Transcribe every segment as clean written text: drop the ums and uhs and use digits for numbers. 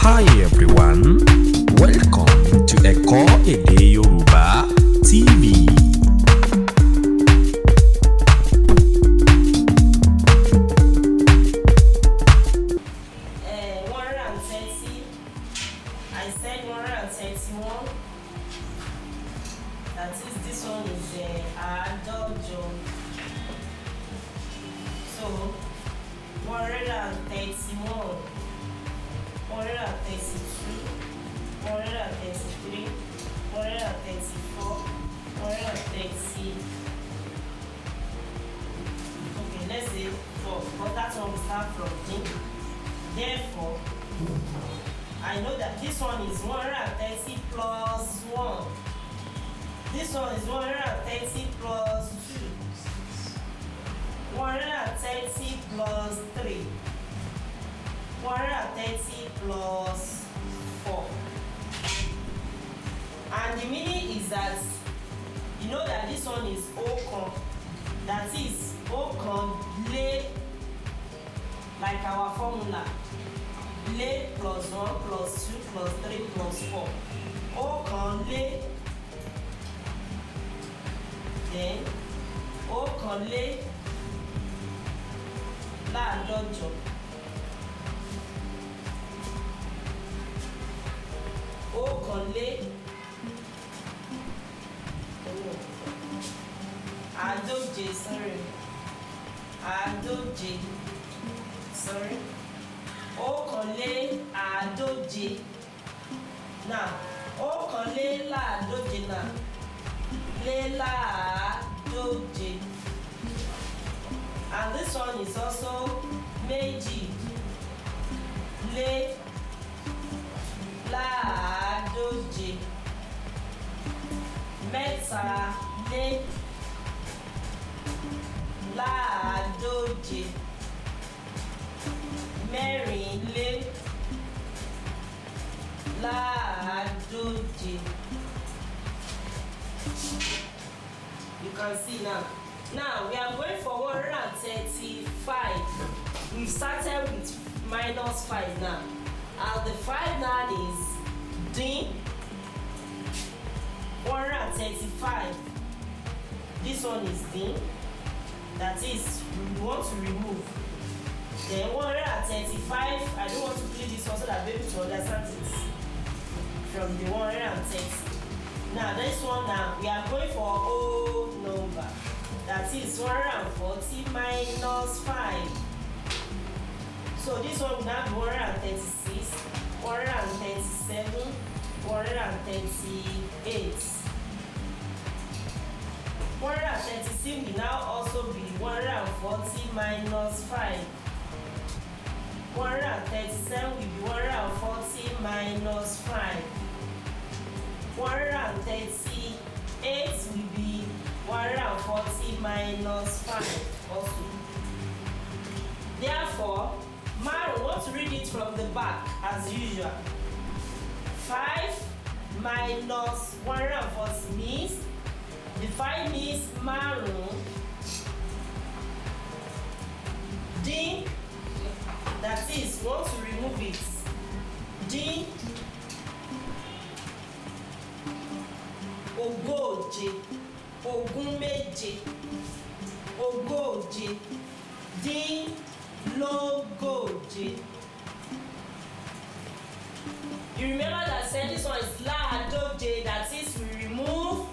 Hi everyone, welcome to Ẹ̀kọ́ Èdè Yorùbá TV. I said 131. That is, this one is àádọ́jọ. So 131, 132, 133, 134, 130. Okay, let's say 4, but that one will start from D. Therefore, I know that this one is 130 plus 1. This one is 130 plus 2. 130 plus 3. 130 plus 4. And the meaning is that you know that this one is onka. That is onka lé, like our formula. Lé plus 1 plus 2 plus 3 plus 4. Ọ̀kan lé. Then ọ̀kan lé láàdọ́jọ. Ọ̀kan lé àádóje, sorry. Ọ̀kànléàádóje. Now, ọ̀kànléláàádóje now. Léláàádóje. And this one is also méjì. Léláàádóje. Mẹ́ta lé láàádóje. Mẹ́rin lé láàádóje. You can see now. Now we are going for 135. We've started with minus 5 now. And the 5 now is dín 135. This one is dín. That is, we want to remove. Then 135, I don't want to play this one so that baby to understand it from the 130. Now this one now, we are going for whole number. That is 140 minus 5. So this one will now be 136, 137, 138. 136 will now also be 140 minus 5. 137 will be 140 minus 5. 138 will be 140 minus 5 also. Therefore, Maro wants to read it from the back as usual. 5 minus 140 means, the 5 means Maro dín. That is, we want to remove it. Dín ogóje, ogún méje, ogóje, dín lógóje. You remember that saying this one is láàádóje, that is, we remove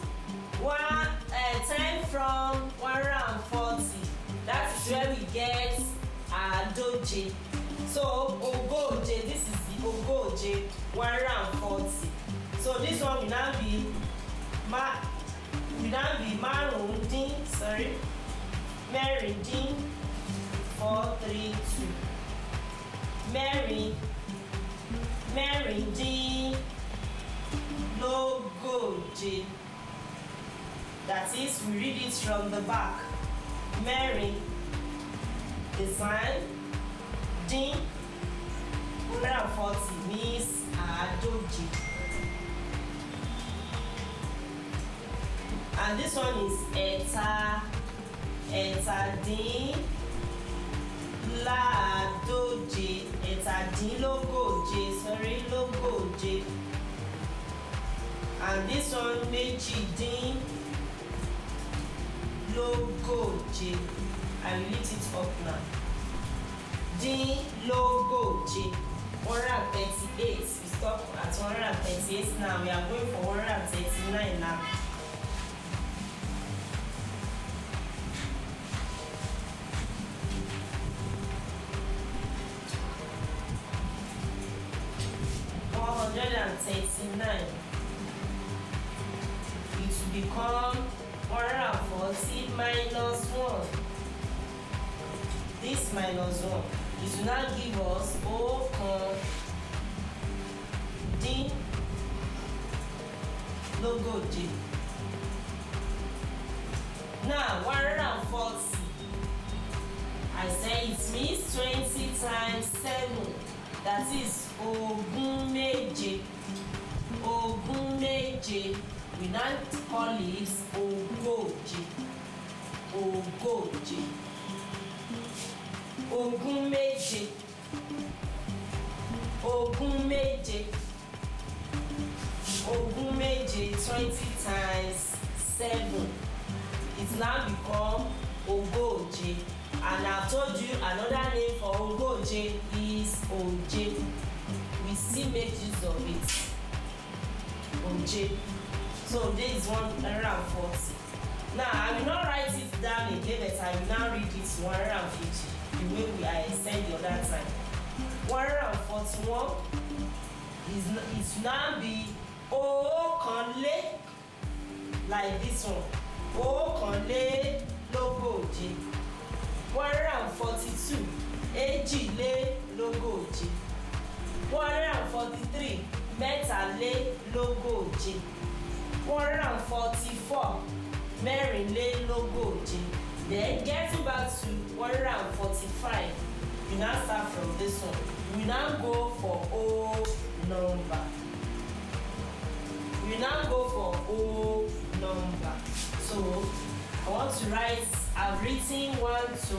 10 from 140. That is where we get àádóje. So ogóje, this is the ogóje, 140. So this one will now be márùndín, mẹ́rìndín, 432. Mẹ́rìndín lógóje. That is, we read it from the back. Mẹ́rin is fine. Dín 140 means àádóje. And this one is ẹ̀tàdínláàádóje, ẹ̀tàdínlógóje, and this one méjìdínlógóje. I will lift it up now. Dínlógóje, 138. We stop at 138 now. We are going for 139 now. It will become 140 minus 1. This minus 1. It will now give us ọ̀kàndínlógóje. Now 140. I say it means 20 times 7. That is ogún méje. Ogún méje. We now call it ogóje. Ogóje. Ogún méje. Ogún méje. Ogún méje, 20 times 7. It now become ogóje. And I told you another name for ogóje is oje. We still make use of it. Oje. So this is 140. Now I will not write it down again, but I will now read it 150 the way I said the other time. 141 is it now be ọ̀kànlé, like this one. Ọ̀kànlélógóje. 142 èjìlélógóje. 143 mẹ́tàlélógóje. 144 mẹ́rìnlélógóje. Then getting back to 145, we now start from this one. We now go for whole number. We now go for whole number. So I want to write, I've written 1 to